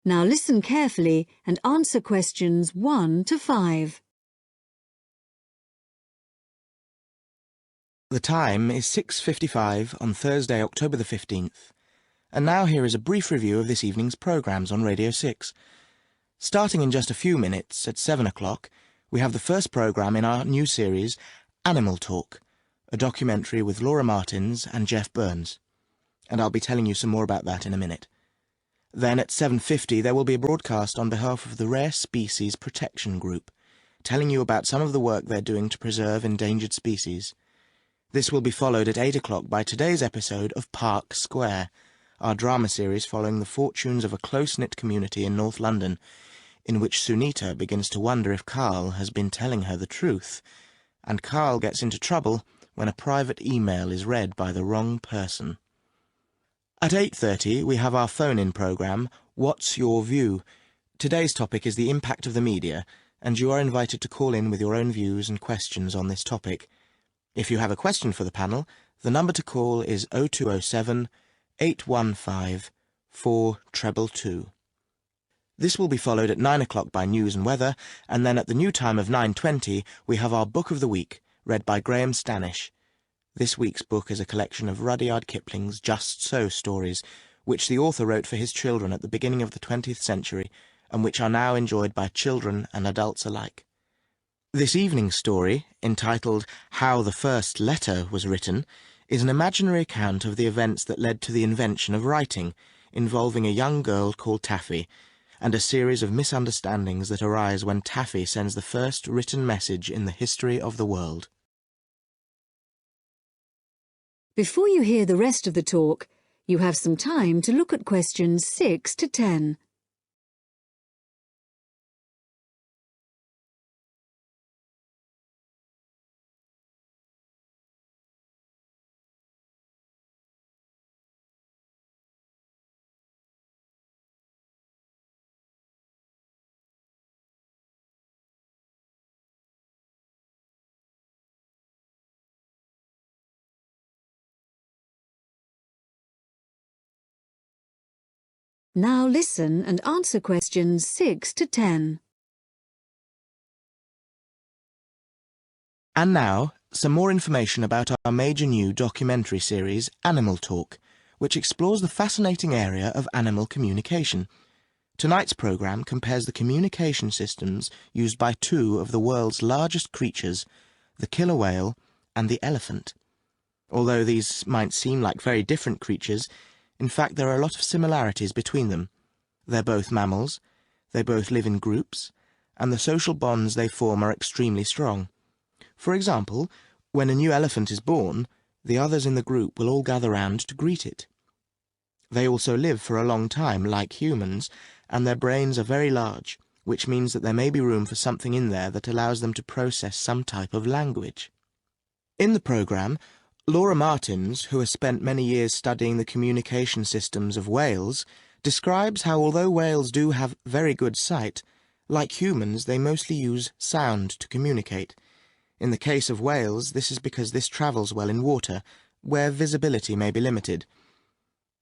Now listen carefully and answer questions 1 to 5. The time is 6:55 on Thursday, October the 15th. And now here is a brief review of this evening's programmes on Radio 6. Starting in just a few minutes, at 7 o'clock, we have the first programme in our new series, Animal Talk, a documentary with Laura Martins and Jeff Burns. And I'll be telling you some more about that in a minute. Then at 7:50 there will be a broadcast on behalf of the Rare Species Protection Group, telling you about some of the work they're doing to preserve endangered species. This will be followed at 8 o'clock by today's episode of Park Square, our drama series following the fortunes of a close-knit community in North London, in which Sunita begins to wonder if Carl has been telling her the truth, and Carl gets into trouble when a private email is read by the wrong person. At 8:30 we have our phone-in programme, What's Your View? Today's topic is the impact of the media, and you are invited to call in with your own views and questions on this topic. If you have a question for the panel, the number to call is 0207 815 4222. This will be followed at 9 o'clock by News and Weather, and then at the new time of 9:20 we have our Book of the Week, read by Graham Stanish. This week's book is a collection of Rudyard Kipling's Just So stories, which the author wrote for his children at the beginning of the 20th century, and which are now enjoyed by children and adults alike. This evening's story, entitled How the First Letter Was Written, is an imaginary account of the events that led to the invention of writing, involving a young girl called Taffy, and a series of misunderstandings that arise when Taffy sends the first written message in the history of the world. Before you hear the rest of the talk, you have some time to look at questions 6 to 10. Now listen and answer questions 6 to 10. And now, some more information about our major new documentary series, Animal Talk, which explores the fascinating area of animal communication. Tonight's programme compares the communication systems used by two of the world's largest creatures, the killer whale and the elephant. Although these might seem like very different creatures, in fact there are a lot of similarities between them. They're both mammals, they both live in groups, and the social bonds they form are extremely strong. For example, when a new elephant is born, the others in the group will all gather round to greet it. They also live for a long time, like humans, and their brains are very large, which means that there may be room for something in there that allows them to process some type of language. In the programme, Laura Martins, who has spent many years studying the communication systems of whales, describes how although whales do have very good sight, like humans they mostly use sound to communicate. In the case of whales, this is because this travels well in water, where visibility may be limited.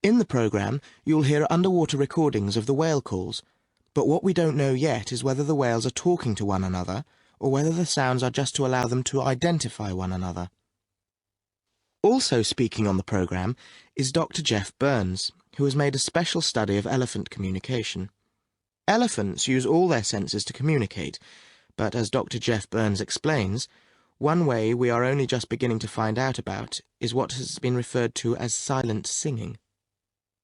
In the programme, you'll hear underwater recordings of the whale calls, but what we don't know yet is whether the whales are talking to one another, or whether the sounds are just to allow them to identify one another. Also speaking on the programme is Dr. Jeff Burns, who has made a special study of elephant communication. Elephants use all their senses to communicate, but as Dr. Jeff Burns explains, one way we are only just beginning to find out about is what has been referred to as silent singing.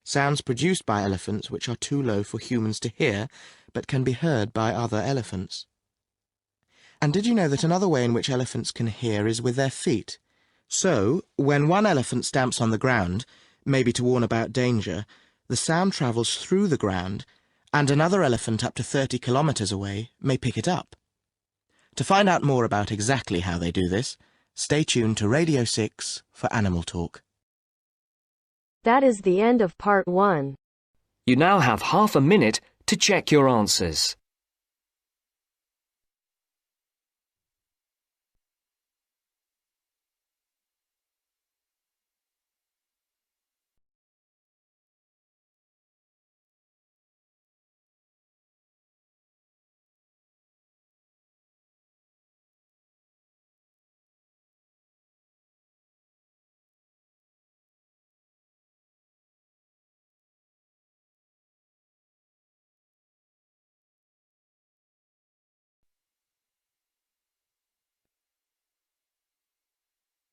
Sounds produced by elephants which are too low for humans to hear, but can be heard by other elephants. And did you know that another way in which elephants can hear is with their feet? So, when one elephant stamps on the ground, maybe to warn about danger, the sound travels through the ground, and another elephant up to 30 kilometres away may pick it up. To find out more about exactly how they do this, stay tuned to Radio 6 for Animal Talk. That is the end of part 1. You now have half a minute to check your answers.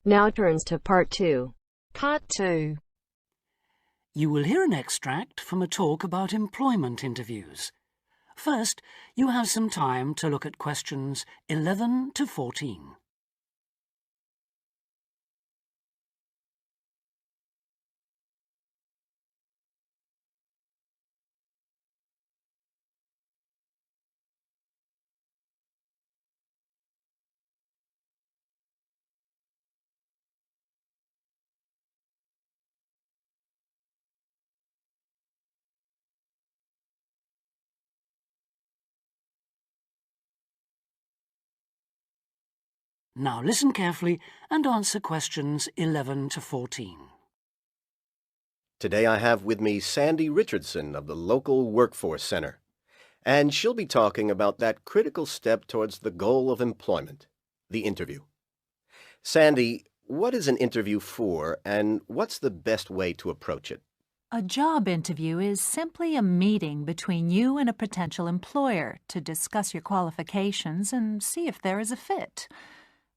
Now turns to Part 2. Part 2. You will hear an extract from a talk about employment interviews. First, you have some time to look at questions 11 to 14. Now listen carefully and answer questions 11 to 14. Today I have with me Sandy Richardson of the local Workforce Center, and she'll be talking about that critical step towards the goal of employment, the interview. Sandy, what is an interview for, and what's the best way to approach it? A job interview is simply a meeting between you and a potential employer to discuss your qualifications and see if there is a fit.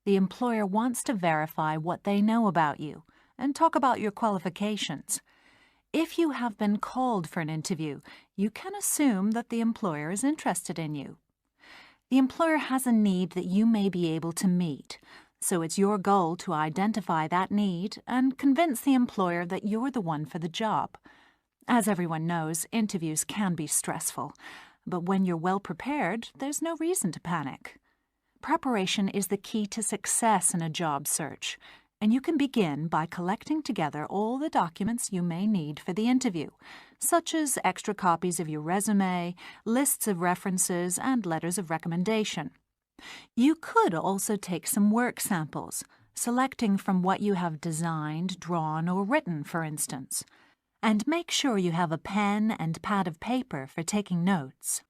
The employer wants to verify what they know about you and talk about your qualifications. If you have been called for an interview, you can assume that the employer is interested in you. The employer has a need that you may be able to meet, so it's your goal to identify that need and convince the employer that you're the one for the job. As everyone knows, interviews can be stressful, but when you're well prepared, there's no reason to panic. Preparation is the key to success in a job search, and you can begin by collecting together all the documents you may need for the interview, such as extra copies of your resume, lists of references, and letters of recommendation. You could also take some work samples, selecting from what you have designed, drawn, or written, for instance. And make sure you have a pen and pad of paper for taking notes.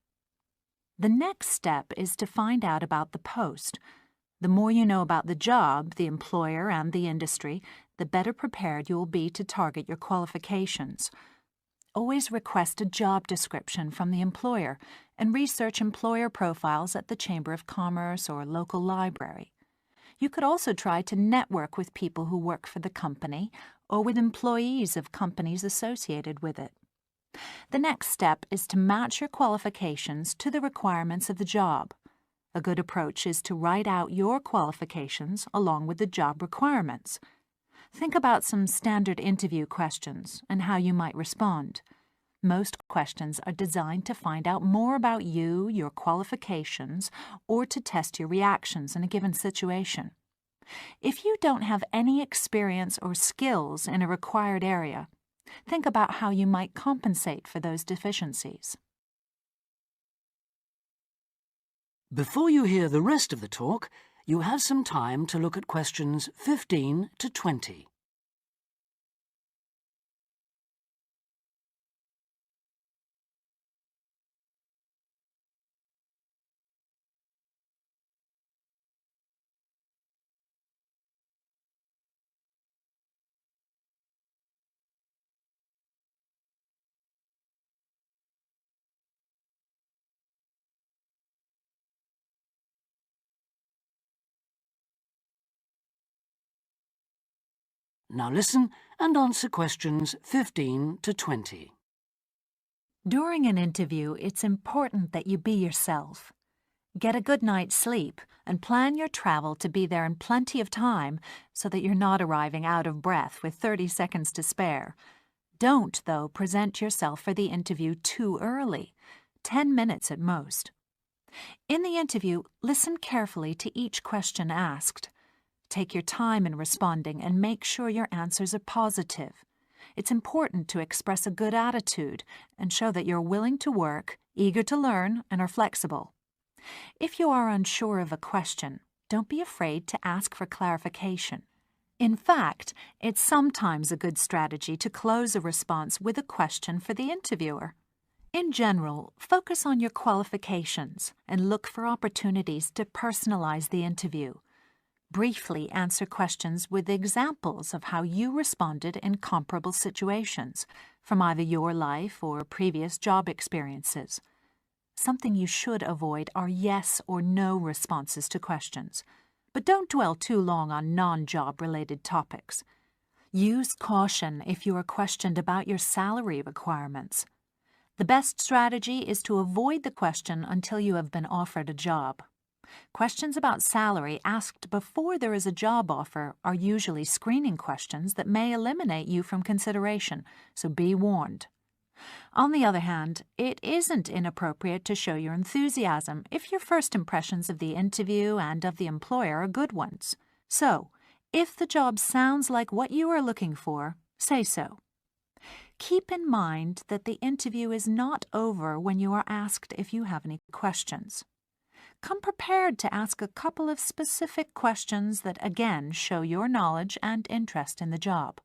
The next step is to find out about the post. The more you know about the job, the employer, and the industry, the better prepared you will be to target your qualifications. Always request a job description from the employer and research employer profiles at the Chamber of Commerce or local library. You could also try to network with people who work for the company or with employees of companies associated with it. The next step is to match your qualifications to the requirements of the job. A good approach is to write out your qualifications along with the job requirements. Think about some standard interview questions and how you might respond. Most questions are designed to find out more about you, your qualifications, or to test your reactions in a given situation. If you don't have any experience or skills in a required area, think about how you might compensate for those deficiencies. Before you hear the rest of the talk, you have some time to look at questions 15 to 20. Now listen and answer questions 15 to 20. During an interview, it's important that you be yourself. Get a good night's sleep and plan your travel to be there in plenty of time so that you're not arriving out of breath with 30 seconds to spare. Don't, though, present yourself for the interview too early, 10 minutes at most. In the interview, listen carefully to each question asked. Take your time in responding and make sure your answers are positive. It's important to express a good attitude and show that you're willing to work, eager to learn, and are flexible. If you are unsure of a question, don't be afraid to ask for clarification. In fact, it's sometimes a good strategy to close a response with a question for the interviewer. In general, focus on your qualifications and look for opportunities to personalize the interview. Briefly answer questions with examples of how you responded in comparable situations, from either your life or previous job experiences. Something you should avoid are yes or no responses to questions. but don't dwell too long on non-job related topics. Use caution if you are questioned about your salary requirements. The best strategy is to avoid the question until you have been offered a job. Questions about salary asked before there is a job offer are usually screening questions that may eliminate you from consideration, so be warned. On the other hand, it isn't inappropriate to show your enthusiasm if your first impressions of the interview and of the employer are good ones. So, if the job sounds like what you are looking for, say so. Keep in mind that the interview is not over when you are asked if you have any questions. Come prepared to ask a couple of specific questions that again show your knowledge and interest in the job.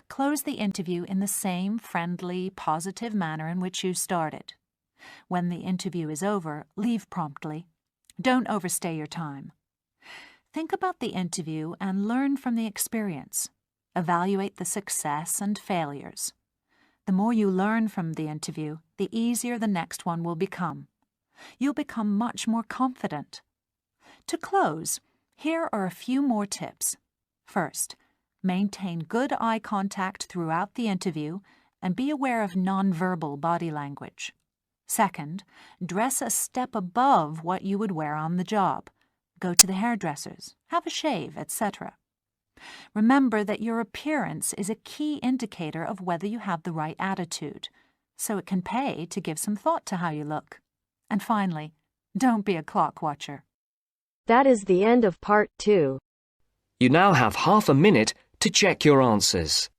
Close the interview in the same friendly, positive manner in which you started. When the interview is over, leave promptly. Don't overstay your time. Think about the interview and learn from the experience. Evaluate the success and failures. The more you learn from the interview, the easier the next one will become. You'll become much more confident. To close, here are a few more tips. First, maintain good eye contact throughout the interview and be aware of nonverbal body language. Second, dress a step above what you would wear on the job. Go to the hairdressers, have a shave, etc. Remember that your appearance is a key indicator of whether you have the right attitude, so it can pay to give some thought to how you look. And finally, don't be a clock watcher. That is the end of part 2. You now have half a minute to check your answers.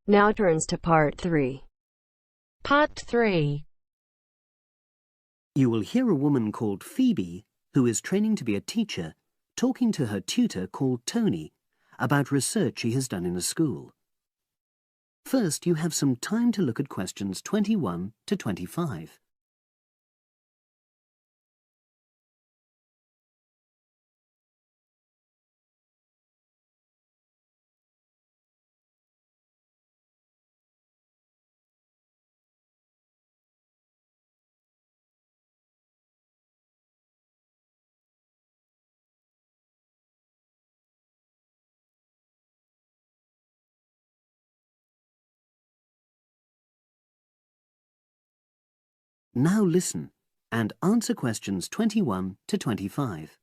Now turns to part 3. Part 3. You will hear a woman called Phoebe, who is training to be a teacher, talking to her tutor called Tony about research she has done in a school. First, you have some time to look at questions 21 to 25. Now listen and answer questions 21 to 25.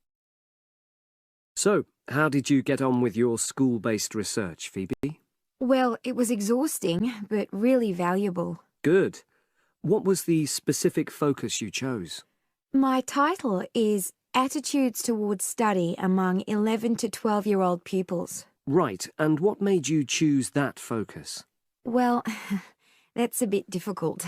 So, how did you get on with your school-based research, Phoebe? Well, it was exhausting, but really valuable. Good. What was the specific focus you chose? My title is Attitudes Towards Study Among 11 to 12-year-old Pupils. Right, and what made you choose that focus? Well, that's a bit difficult.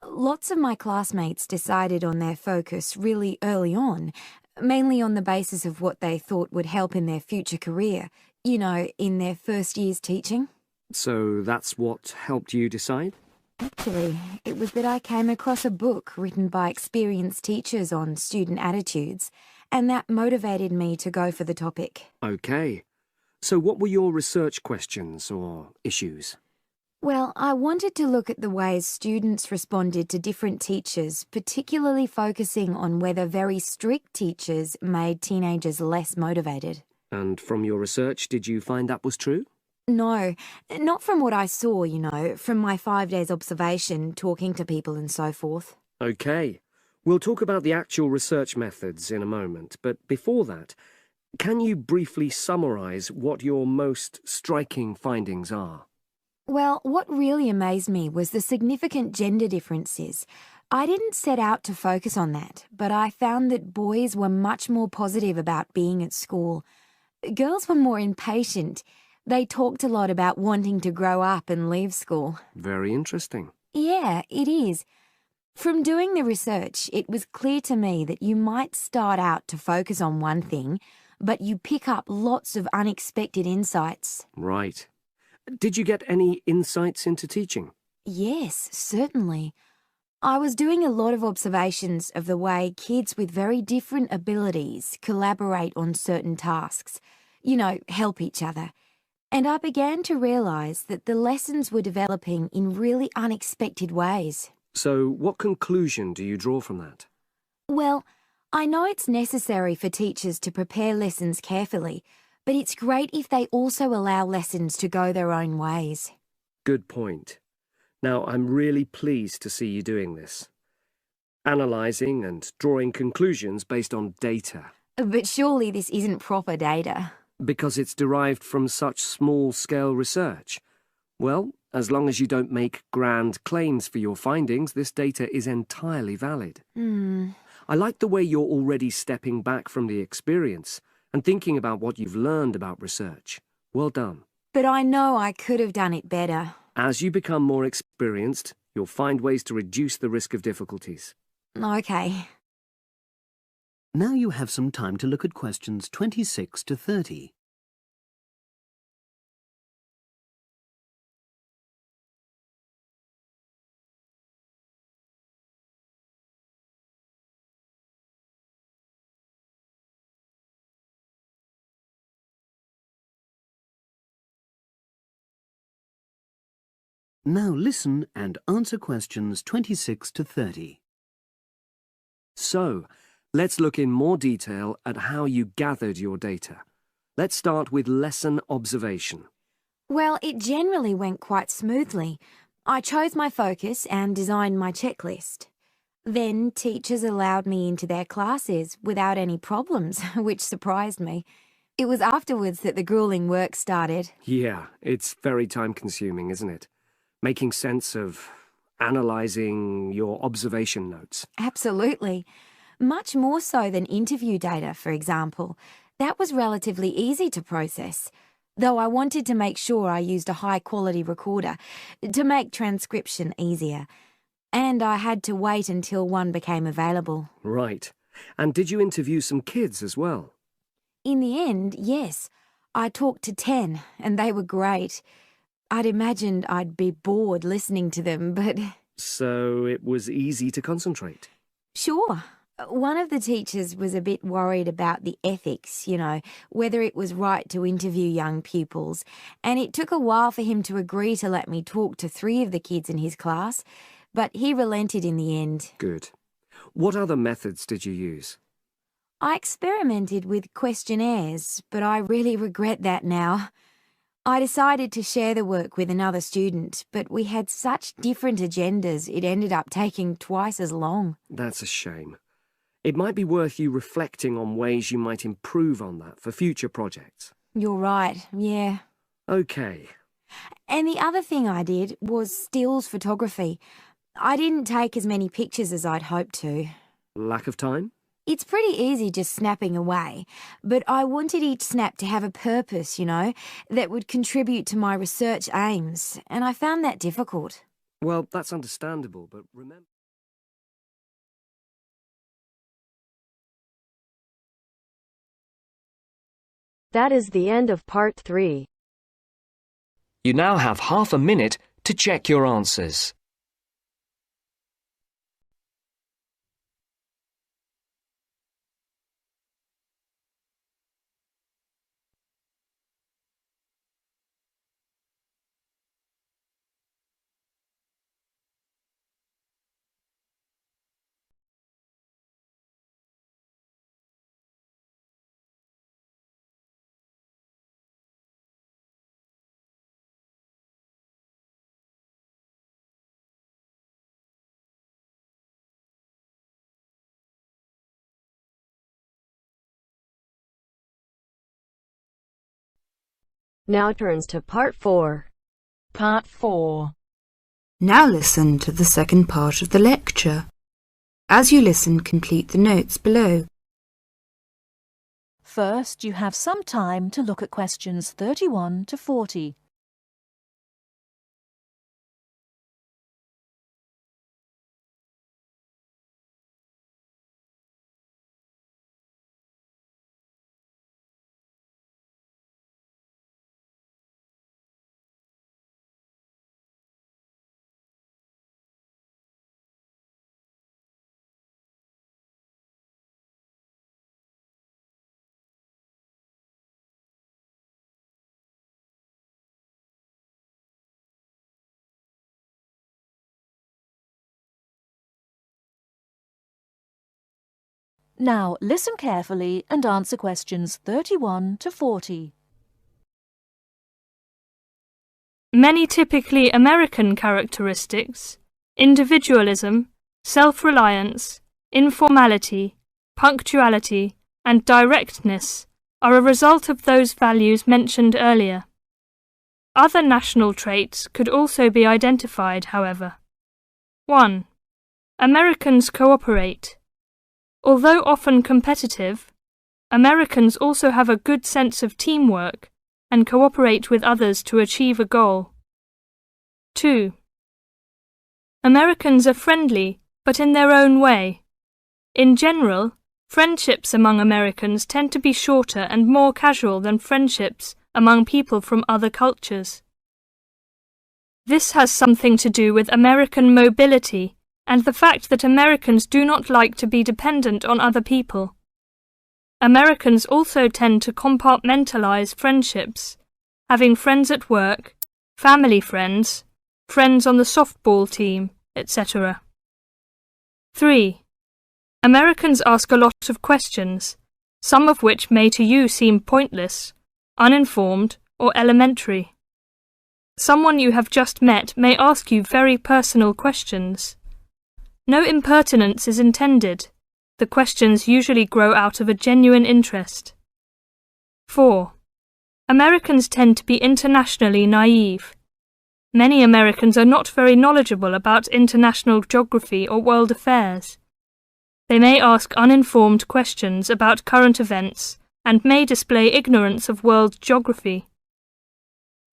Lots of my classmates decided on their focus really early on, mainly on the basis of what they thought would help in their future career, you know, in their first year's teaching. So that's what helped you decide? Actually, it was that I came across a book written by experienced teachers on student attitudes, and that motivated me to go for the topic. Okay. So what were your research questions or issues? Well, I wanted to look at the ways students responded to different teachers, particularly focusing on whether very strict teachers made teenagers less motivated. And from your research, did you find that was true? No, not from what I saw, you know, from my 5 days observation, talking to people and so forth. Okay. We'll talk about the actual research methods in a moment, but before that, can you briefly summarise what your most striking findings are? Well, what really amazed me was the significant gender differences. I didn't set out to focus on that, but I found that boys were much more positive about being at school. Girls were more impatient, They talked a lot about wanting to grow up and leave school. Very interesting. Yeah, it is. From doing the research, it was clear to me that you might start out to focus on one thing, but you pick up lots of unexpected insights. Right. Did you get any insights into teaching? Yes, certainly. I was doing a lot of observations of the way kids with very different abilities collaborate on certain tasks. You know, help each other. And I began to realise that the lessons were developing in really unexpected ways. So, what conclusion do you draw from that? Well, I know it's necessary for teachers to prepare lessons carefully, but it's great if they also allow lessons to go their own ways. Good point. Now, I'm really pleased to see you doing this. Analysing and drawing conclusions based on data. But surely this isn't proper data. Because it's derived from such small-scale research. Well, as long as you don't make grand claims for your findings, this data is entirely valid. I like the way you're already stepping back from the experience and thinking about what you've learned about research. Well done. But I know I could have done it better. As you become more experienced, you'll find ways to reduce the risk of difficulties. Okay. Now you have some time to look at questions 26 to 30. Now listen and answer questions 26 to 30. So, let's look in more detail at how you gathered your data. Let's start with lesson observation. Well, it generally went quite smoothly. I chose my focus and designed my checklist. Then teachers allowed me into their classes without any problems, which surprised me. It was afterwards that the grueling work started. Yeah, it's very time-consuming, isn't it? Making sense of analysing your observation notes. Absolutely. Much more so than interview data, for example. That was relatively easy to process, though I wanted to make sure I used a high-quality recorder to make transcription easier. And I had to wait until one became available. Right. And did you interview some kids as well? In the end, yes. I talked to 10, and they were great. I'd imagined I'd be bored listening to them, but... So it was easy to concentrate? Sure. One of the teachers was a bit worried about the ethics, you know, whether it was right to interview young pupils, and it took a while for him to agree to let me talk to 3 of the kids in his class, but he relented in the end. Good. What other methods did you use? I experimented with questionnaires, but I really regret that now. I decided to share the work with another student, but we had such different agendas it ended up taking twice as long. That's a shame. It might be worth you reflecting on ways you might improve on that for future projects. You're right, yeah. Okay. And the other thing I did was stills photography. I didn't take as many pictures as I'd hoped to. Lack of time? It's pretty easy just snapping away, but I wanted each snap to have a purpose, you know, that would contribute to my research aims, and I found that difficult. Well, that's understandable, but remember... That is the end of part 3. You now have half a minute to check your answers. Now turns to part 4. Part 4. Now listen to the second part of the lecture. As you listen, complete the notes below. First, you have some time to look at questions 31 to 40. Now, listen carefully and answer questions 31 to 40. Many typically American characteristics, individualism, self-reliance, informality, punctuality, and directness, are a result of those values mentioned earlier. Other national traits could also be identified, however. 1. Americans cooperate. Although often competitive, Americans also have a good sense of teamwork and cooperate with others to achieve a goal. 2. Americans are friendly, but in their own way. In general, friendships among Americans tend to be shorter and more casual than friendships among people from other cultures. This has something to do with American mobility and the fact that Americans do not like to be dependent on other people. Americans also tend to compartmentalize friendships, having friends at work, family friends, friends on the softball team, etc. 3. Americans ask a lot of questions, some of which may to you seem pointless, uninformed, or elementary. Someone you have just met may ask you very personal questions. No impertinence is intended. The questions usually grow out of a genuine interest. 4. Americans tend to be internationally naive. Many Americans are not very knowledgeable about international geography or world affairs. They may ask uninformed questions about current events and may display ignorance of world geography.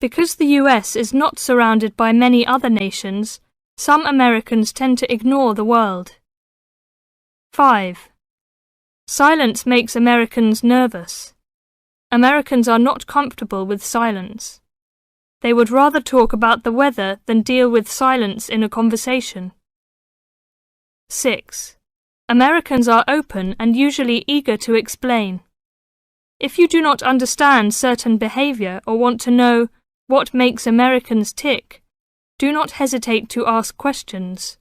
Because the US is not surrounded by many other nations, some Americans tend to ignore the world. 5. Silence makes Americans nervous. Americans are not comfortable with silence. They would rather talk about the weather than deal with silence in a conversation. 6. Americans are open and usually eager to explain. If you do not understand certain behavior or want to know what makes Americans tick, do not hesitate to ask questions.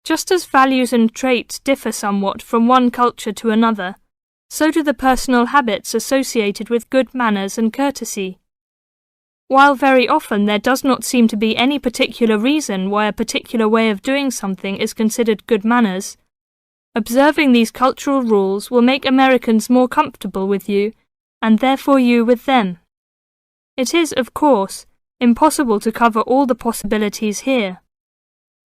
Just as values and traits differ somewhat from one culture to another, so do the personal habits associated with good manners and courtesy. While very often there does not seem to be any particular reason why a particular way of doing something is considered good manners, observing these cultural rules will make Americans more comfortable with you, and therefore you with them. It is, of course, impossible to cover all the possibilities here.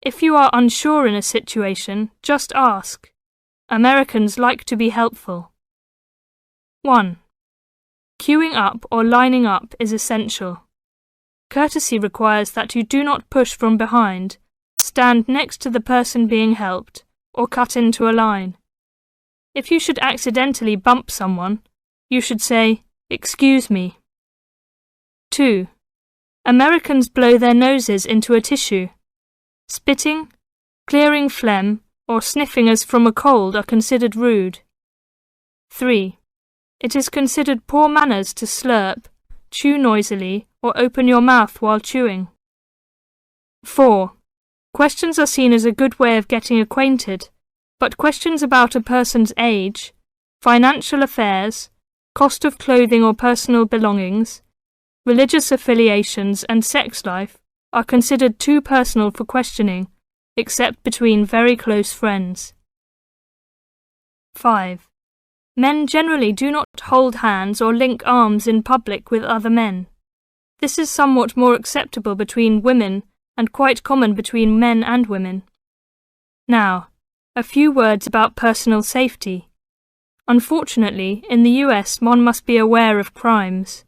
If you are unsure in a situation, just ask. Americans like to be helpful. 1. Queuing up or lining up is essential. Courtesy requires that you do not push from behind, stand next to the person being helped, or cut into a line. If you should accidentally bump someone, you should say, "Excuse me." 2. Americans blow their noses into a tissue. Spitting, clearing phlegm, or sniffing as from a cold are considered rude. 3. It is considered poor manners to slurp, chew noisily, or open your mouth while chewing. 4. Questions are seen as a good way of getting acquainted, but questions about a person's age, financial affairs, cost of clothing or personal belongings, religious affiliations and sex life are considered too personal for questioning, except between very close friends. 5. Men generally do not hold hands or link arms in public with other men. This is somewhat more acceptable between women and quite common between men and women. Now, a few words about personal safety. Unfortunately, in the US, one must be aware of crimes.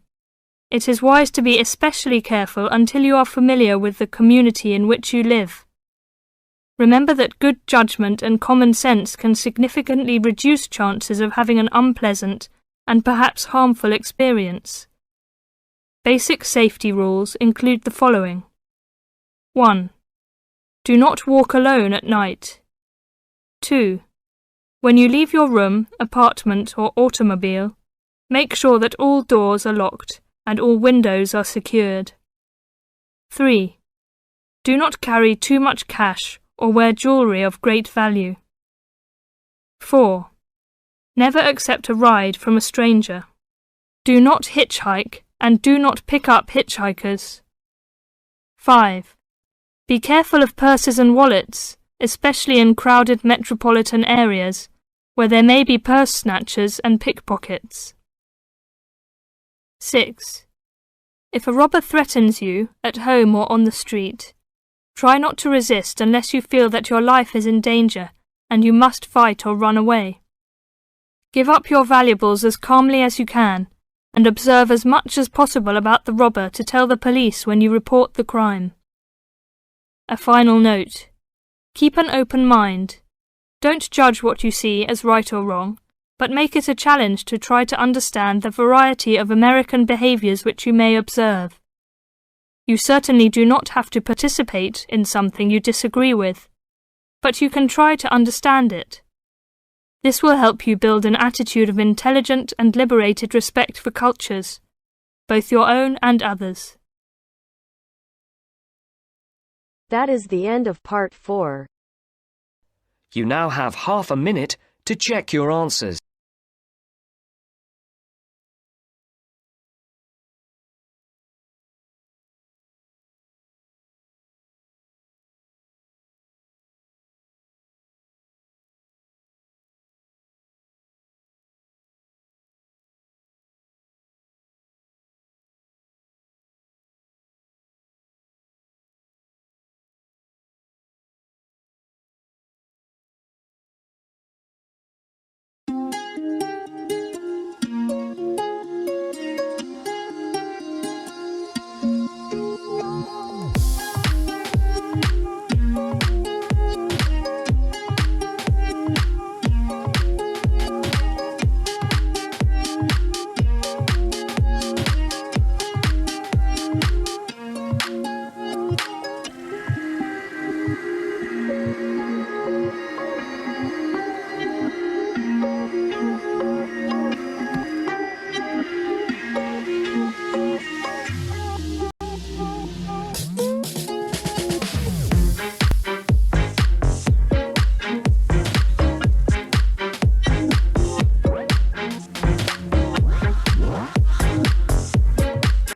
It is wise to be especially careful until you are familiar with the community in which you live. Remember that good judgment and common sense can significantly reduce chances of having an unpleasant and perhaps harmful experience. Basic safety rules include the following. 1. Do not walk alone at night. 2. When you leave your room, apartment or automobile, make sure that all doors are locked and all windows are secured. 3. Do not carry too much cash or wear jewellery of great value. 4. Never accept a ride from a stranger. Do not hitchhike and do not pick up hitchhikers. 5. Be careful of purses and wallets, especially in crowded metropolitan areas where there may be purse snatchers and pickpockets. 6. If a robber threatens you, at home or on the street, try not to resist unless you feel that your life is in danger and you must fight or run away. Give up your valuables as calmly as you can and observe as much as possible about the robber to tell the police when you report the crime. A final note. Keep an open mind. Don't judge what you see as right or wrong, but make it a challenge to try to understand the variety of American behaviours which you may observe. You certainly do not have to participate in something you disagree with, but you can try to understand it. This will help you build an attitude of intelligent and liberated respect for cultures, both your own and others. That is the end of part 4. You now have half a minute to check your answers.